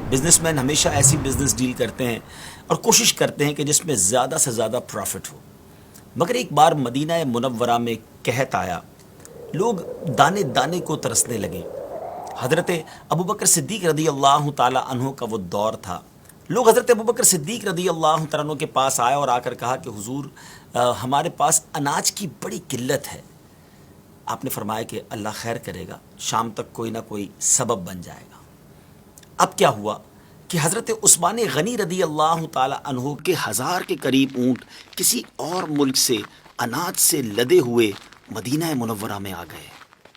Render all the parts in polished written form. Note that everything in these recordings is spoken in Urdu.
بزنس مین ہمیشہ ایسی بزنس ڈیل کرتے ہیں اور کوشش کرتے ہیں کہ جس میں زیادہ سے زیادہ پروفٹ ہو، مگر ایک بار مدینہ منورہ میں قحط آیا، لوگ دانے دانے کو ترسنے لگے۔ حضرت ابوبکر صدیق رضی اللہ تعالی عنہ کا وہ دور تھا۔ لوگ حضرت ابوبکر صدیق رضی اللہ تعالیٰ عنہ کے پاس آئے اور آ کر کہا کہ حضور ہمارے پاس اناج کی بڑی قلت ہے۔ آپ نے فرمایا کہ اللہ خیر کرے گا، شام تک کوئی نہ کوئی سبب بن جائے گا۔ اب کیا ہوا کہ حضرت عثمان غنی رضی اللہ تعالی عنہ کے 1000 کے قریب اونٹ کسی اور ملک سے اناج سے لدے ہوئے مدینہ منورہ میں آ گئے۔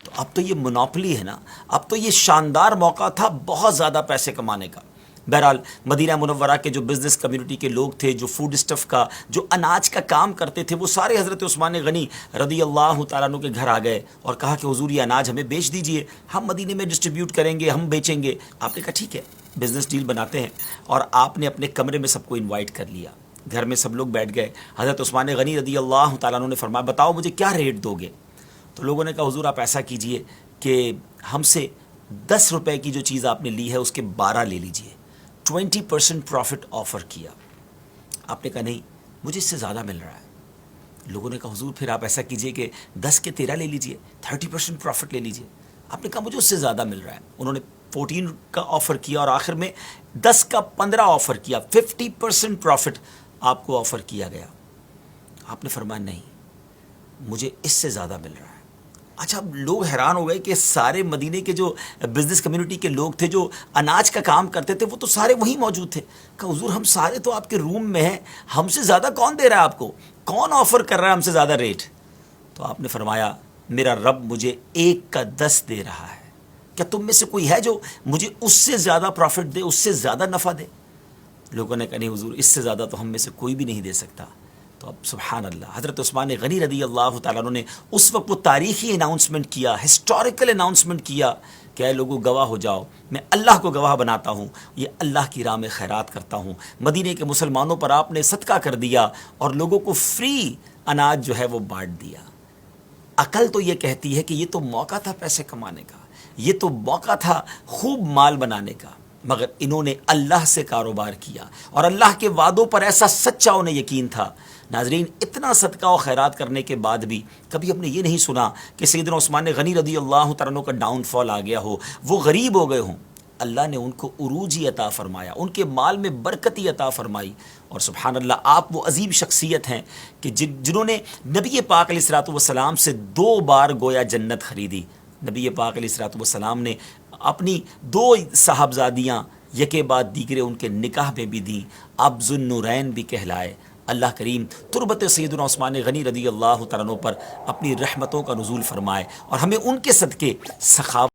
تو اب تو یہ منوپلی ہے نا، اب تو یہ شاندار موقع تھا بہت زیادہ پیسے کمانے کا۔ بہرحال مدینہ منورہ کے جو بزنس کمیونٹی کے لوگ تھے، جو فوڈ اسٹف کا، جو اناج کا کام کرتے تھے، وہ سارے حضرت عثمان غنی رضی اللہ تعالیٰ عنہ کے گھر آ گئے اور کہا کہ حضور یہ اناج ہمیں بیچ دیجئے، ہم مدینے میں ڈسٹریبیوٹ کریں گے، ہم بیچیں گے۔ آپ نے کہا ٹھیک ہے، بزنس ڈیل بناتے ہیں، اور آپ نے اپنے کمرے میں سب کو انوائٹ کر لیا۔ گھر میں سب لوگ بیٹھ گئے۔ حضرت عثمان غنی رضی اللہ تعالیٰ عنہ نے فرمایا بتاؤ مجھے کیا ریٹ دو گے؟ تو لوگوں نے کہا حضور آپ ایسا کیجئے کہ ہم سے 10 روپے کی جو چیز آپ نے لی ہے اس کے 12 لے لیجئے۔ 20% پروفٹ آفر کیا۔ آپ نے کہا نہیں مجھے اس سے زیادہ مل رہا ہے۔ لوگوں نے کہا حضور پھر آپ ایسا کیجئے کہ 10 کے 13 لے لیجئے، 30% پروفٹ لے لیجئے۔ آپ نے کہا مجھے اس سے زیادہ مل رہا ہے۔ انہوں نے 14 کا آفر کیا اور آخر میں 10 کا 15 آفر کیا، 50% پروفٹ آپ کو آفر کیا گیا۔ آپ نے فرمایا نہیں مجھے اس سے زیادہ مل رہا ہے۔ اچھا اب لوگ حیران ہو گئے کہ سارے مدینے کے جو بزنس کمیونٹی کے لوگ تھے، جو اناج کا کام کرتے تھے، وہ تو سارے وہیں موجود تھے۔ کہ حضور ہم سارے تو آپ کے روم میں ہیں، ہم سے زیادہ کون دے رہا ہے آپ کو؟ کون آفر کر رہا ہے ہم سے زیادہ ریٹ؟ تو آپ نے فرمایا میرا رب مجھے 1 کا 10 دے رہا ہے، کیا تم میں سے کوئی ہے جو مجھے اس سے زیادہ پروفٹ دے، اس سے زیادہ نفع دے؟ لوگوں نے کہا نہیں حضور اس سے زیادہ تو ہم میں سے کوئی بھی نہیں دے سکتا۔ تو اب سبحان اللہ، حضرت عثمان غنی رضی اللہ تعالیٰ عنہ نے اس وقت وہ تاریخی اناؤنسمنٹ کیا، ہسٹوریکل اناؤنسمنٹ کیا کہ اے لوگوں گواہ ہو جاؤ، میں اللہ کو گواہ بناتا ہوں، یہ اللہ کی راہ میں خیرات کرتا ہوں۔ مدینے کے مسلمانوں پر آپ نے صدقہ کر دیا اور لوگوں کو فری اناج جو ہے وہ بانٹ دیا۔ عقل تو یہ کہتی ہے کہ یہ تو موقع تھا پیسے کمانے کا، یہ تو موقع تھا خوب مال بنانے کا، مگر انہوں نے اللہ سے کاروبار کیا اور اللہ کے وعدوں پر ایسا سچا انہیں یقین تھا۔ ناظرین اتنا صدقہ و خیرات کرنے کے بعد بھی کبھی ہم نے یہ نہیں سنا کہ سیدنا عثمان غنی رضی اللہ تعالیٰ عنہ کا ڈاؤن فال آ گیا ہو، وہ غریب ہو گئے ہوں۔ اللہ نے ان کو عروجی عطا فرمایا، ان کے مال میں برکتی عطا فرمائی۔ اور سبحان اللہ آپ وہ عظیم شخصیت ہیں کہ جنہوں نے نبی پاک علیہ الصلوۃ والسلام سے 2 بار گویا جنت خریدی۔ نبی پاک علیہ الصلوۃ والسلام نے اپنی 2 صاحبزادیاں یکے بعد دیگرے ان کے نکاح میں بھی دی، آپ ذو النورین بھی کہلائے۔ اللہ کریم تربت سیدنا عثمان غنی رضی اللہ تعالیٰ عنہ پر اپنی رحمتوں کا نزول فرمائے اور ہمیں ان کے صدقے سخاوت